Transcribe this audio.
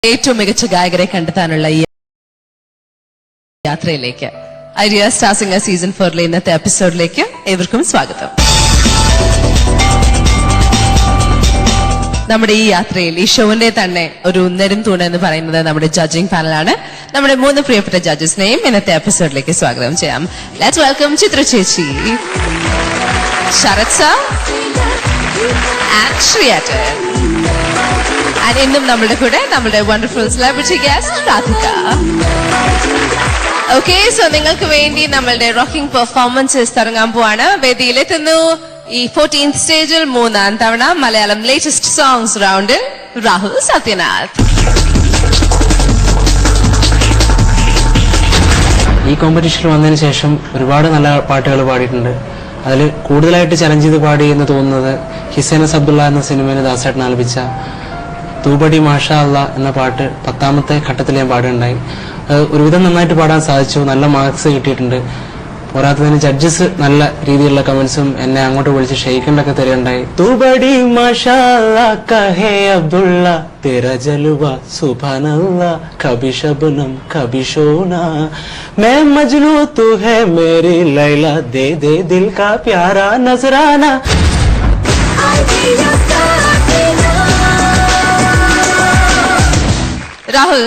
ഏറ്റവും മികച്ച ഗായകരെ കണ്ടെത്താനുള്ള ഈ യാത്രയിലേക്ക് ഐഡിയ സ്റ്റാർ സിംഗർ സീസൺ 4 ഇന്നത്തെ എപ്പിസോഡിലേക്ക് ഏവർക്കും സ്വാഗതം. നമ്മുടെ ഈ യാത്രയിൽ ഈ ഷോന്റെ തന്നെ ഒരു നെടും തൂണ് എന്ന് പറയുന്നത് നമ്മുടെ ജഡ്ജിംഗ് പാനലാണ്. നമ്മുടെ 3 പ്രിയപ്പെട്ട ജഡ്ജസിനെയും ഇന്നത്തെ എപ്പിസോഡിലേക്ക് സ്വാഗതം ചെയ്യാം. ലെറ്റ്സ് വെൽക്കം ചിത്ര ചേച്ചി, ശരത് സർ ആൻഡ് ശ്രീയേട്ടൻ. ഇന്നും നമ്മുടെ കൂടെ നമ്മുടെ wonderful celebrity guest Radhika. Okay, so നിങ്ങൾക്ക് വേണ്ടി നമ്മളുടെ റോക്കിംഗ് പെർഫോമൻസസ് തുടങ്ങാൻ പോവാണ്. വേദിയിലെത്തുന്നു ഈ 14th സ്റ്റേജിൽ 3ാം തവണ മലയാളം ലേറ്റസ്റ്റ് സോങ്സ് റൗണ്ടിൽ രാഹുൽ സത്യനാഥ്. ഈ കോമ്പറ്റീഷനിൽ വന്നതിന് ശേഷം ഒരുപാട് നല്ല പാട്ടുകൾ പാടിയിട്ടുണ്ട്. അതിൽ കൂടുതലായിട്ട് ചലഞ്ച് ചെയ്ത് പാടി എന്ന് തോന്നുന്നത് ഹിസൈനസ് അബ്ദുള്ള എന്ന സിനിമയിൽ ദാസേട്ടൻ ആലപിച്ച തൂബടി മാഷാ അല്ലാ എന്ന പാട്ട് 10ാമത്തെ ഘട്ടത്തിൽ ഞാൻ പാടുകയുണ്ടായി. ഒരുവിധം നന്നായിട്ട് പാടാൻ സാധിച്ചു, നല്ല മാർക്സ് കിട്ടിയിട്ടുണ്ട്. പോരാത്തതിന് ജഡ്ജസ് നല്ല രീതിയിലുള്ള കമന്റ്സും എന്നെ അങ്ങോട്ട് വിളിച്ച് ഷെയ്ക്കണ്ടൊക്കെ തരുകയുണ്ടായി. തൂബടി മാഷാ അല്ലാ കഹേ അബ്ദുള്ള तेरा जलवा सुभान अल्लाह कभी शबनम कभी शोना मैं मजनू तू है मेरी लैला दे दे दिल का प्यारा नजराना. രാഹുൽ,